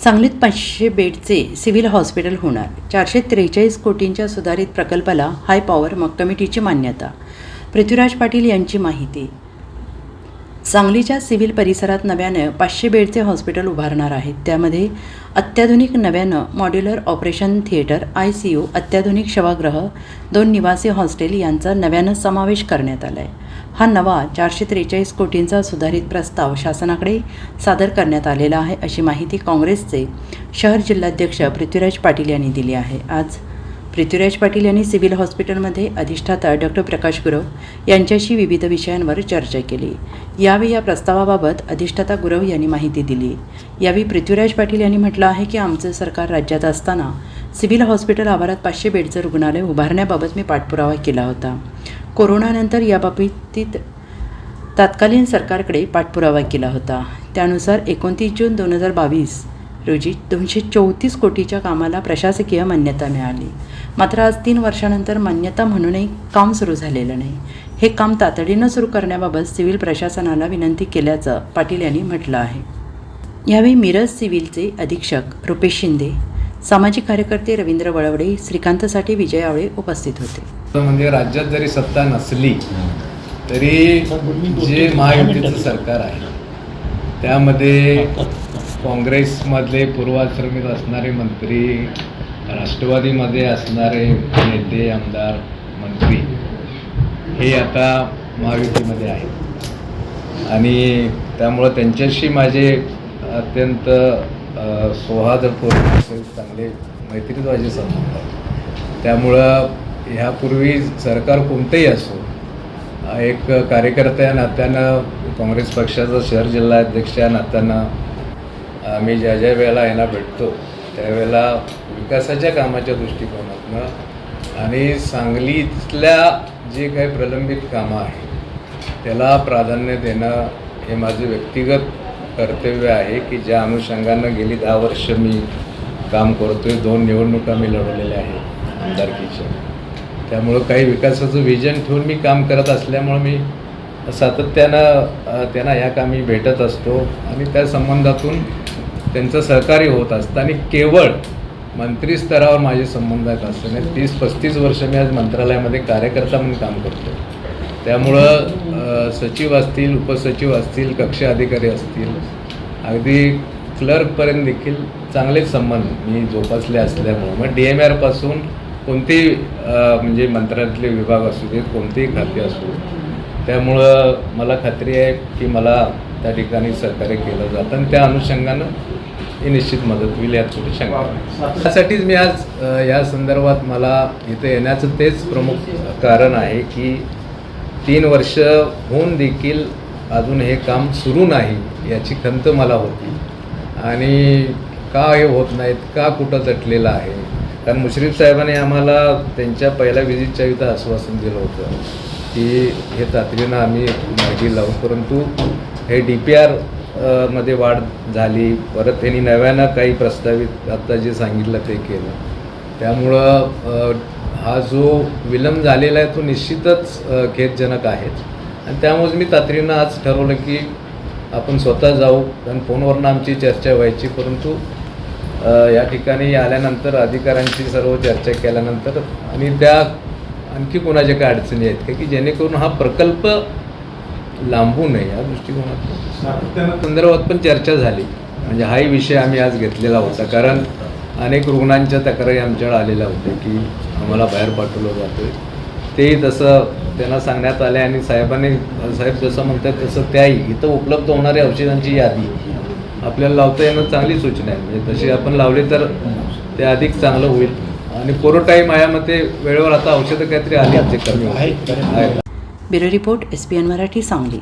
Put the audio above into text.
सांगलीत 500 बेडचे civil hospital होणार. 443 कोटींच्या सुधारित प्रकल्पाला हाय पॉवर कमिटीची मान्यता. पृथ्वीराज पाटील यांची माहिती. सांगलीच्या सिव्हिल परिसरात नव्यानं 500 बेडचे हॉस्पिटल उभारणार आहेत. त्यामध्ये अत्याधुनिक नव्यानं मॉड्युलर ऑपरेशन थिएटर, ICU, अत्याधुनिक शवागृह, 2 निवासी हॉस्टेल यांचा नव्यानं समावेश करण्यात आला आहे. हा नवा 443 कोटींचा सुधारित प्रस्ताव शासनाकडे सादर करण्यात आलेला आहे, अशी माहिती काँग्रेसचे शहर जिल्हाध्यक्ष पृथ्वीराज पाटील यांनी दिली आहे. आज पृथ्वीराज पाटील यांनी सिव्हिल हॉस्पिटलमध्ये अधिष्ठाता डॉक्टर प्रकाश गुरव यांच्याशी विविध विषयांवर चर्चा केली. यावेळी या प्रस्तावाबाबत अधिष्ठाता गुरव यांनी माहिती दिली. यावेळी पृथ्वीराज पाटील यांनी म्हटलं आहे की आमचं सरकार राज्यात असताना सिव्हिल हॉस्पिटल आवारात 500 बेडचं रुग्णालय उभारण्याबाबत मी पाठपुरावा केला होता. कोरोनानंतर याबाबतीत तत्कालीन सरकारकडे पाठपुरावा केला होता. त्यानुसार 29 जून 2022 रोजी 234 कोटीच्या कामाला प्रशासकीय मान्यता मिळाली. मात्र आज 3 वर्षानंतर मान्यता म्हणूनही काम सुरू झालेलं नाही. हे काम तातडीनं सुरू करण्याबाबत सिव्हिल प्रशासनाला विनंती केल्याचं पाटील यांनी म्हटलं आहे. यावेळी मिरज सिव्हिलचे अधीक्षक रुपेश शिंदे, सामाजिक कार्यकर्ते रवींद्र वळवडे, श्रीकांत साठे, विजय आवळे उपस्थित होते. म्हणजे राज्यात जरी सत्ता नसली तरी जे महायुतीचं सरकार आहे त्यामध्ये काँग्रेसमधले पूर्वाश्रमीत असणारे मंत्री, राष्ट्रवादीमध्ये असणारे नेते, आमदार, मंत्री हे आता महायुतीमध्ये आहेत आणि त्यामुळं त्यांच्याशी माझे अत्यंत सौहार्दपूर्ण चांगले मैत्रीद्वारे संबंध आहेत. त्यामुळं ह्यापूर्वी सरकार कोणतंही असो, एक कार्यकर्ता या नात्यानं, काँग्रेस पक्षाचा शहर जिल्हाध्यक्ष या नात्यानं आम्ही ज्या ज्या वेळेला यांना भेटतो त्यावेळेला विकासाच्या कामाच्या दृष्टिकोनातून आणि सांगलीतल्या जे काही प्रलंबित कामं आहेत त्याला प्राधान्य देणं हे माझं व्यक्तिगत कर्तव्य आहे की ज्या अनुषंगानं गेली 10 वर्ष मी काम करतो आहे. 2 निवडणुका मी लढवलेल्या आहेत आमदारकीच्या. त्यामुळं काही विकासाचं विजन ठेवून मी काम करत असल्यामुळं मी सातत्यानं त्यांना या कामी भेटत असतो आणि त्या संबंधातून त्यांचं सहकार्य होत असतं आणि केवळ मंत्री स्तरावर माझे संबंध आहेत असं नाही. 30-35 वर्ष मी आज मंत्रालयामध्ये कार्यकर्ता म्हणून काम करतो. त्यामुळं सचिव असतील, उपसचिव असतील, कक्ष अधिकारी असतील, अगदी क्लर्कपर्यंत देखील चांगलेच संबंध मी जोपासले असल्यामुळं मग DMRपासून कोणतेही म्हणजे मंत्रालयातले विभाग असू देत, कोणतेही खाते असू, त्यामुळं मला खात्री आहे की मला त्या ठिकाणी सहकार्य केलं जातं आणि त्या अनुषंगानं ही निश्चित मदत होईल यात कुठे शंका नाही. त्यासाठीच मी आज या संदर्भात मला इथं येण्याचं तेच प्रमुख कारण आहे की 3 वर्ष होऊन देखील अजून हे काम सुरू नाही याची खंत मला होती आणि का हे होत नाहीत, का कुठं तटलेलं आहे. कारण मुश्रीफ साहेबांनी आम्हाला त्यांच्या पहिल्या व्हिजिटच्या इथं आश्वासन दिलं होतं की हे तातडीनं आम्ही मार्गी लावू, परंतु हे DPR मध्ये वाढ झाली. परत त्यांनी नव्यानं काही प्रस्तावित आत्ता जे सांगितलं ते केलं. त्यामुळं हा जो विलंब झालेला आहे तो निश्चितच खेदजनक आहेच आणि त्यामुळे मी तातडीनं आज ठरवलं की आपण स्वतः जाऊ. कारण फोनवरनं आमची चर्चा व्हायची, परंतु या ठिकाणी आल्यानंतर अधिकाऱ्यांची सर्व चर्चा केल्यानंतर आणि त्या आणखी कोणाच्या काय अडचणी आहेत का की जेणेकरून हा प्रकल्प लांबू नये या दृष्टिकोनातून संदर्भात पण चर्चा झाली. म्हणजे हाही विषय आम्ही आज घेतलेला होता. कारण अनेक रुग्णांच्या तक्रारी आमच्याकडे आलेल्या होत्या की आम्हाला बाहेर पाठवलं जातं आहे. तेही तसं त्यांना सांगण्यात आले आणि साहेब जसं म्हणतात तसं त्याही इथं उपलब्ध होणाऱ्या औषधांची यादी आपल्याला लावता येणं चांगली सूचना आहे. म्हणजे तशी आपण लावली तर ते अधिक चांगलं होईल आणि कोरोटाईम आयामध्ये वेळेवर आता औषधं काहीतरी आली जे कमी आहे. Bureau report SPN Marathi, Sangli.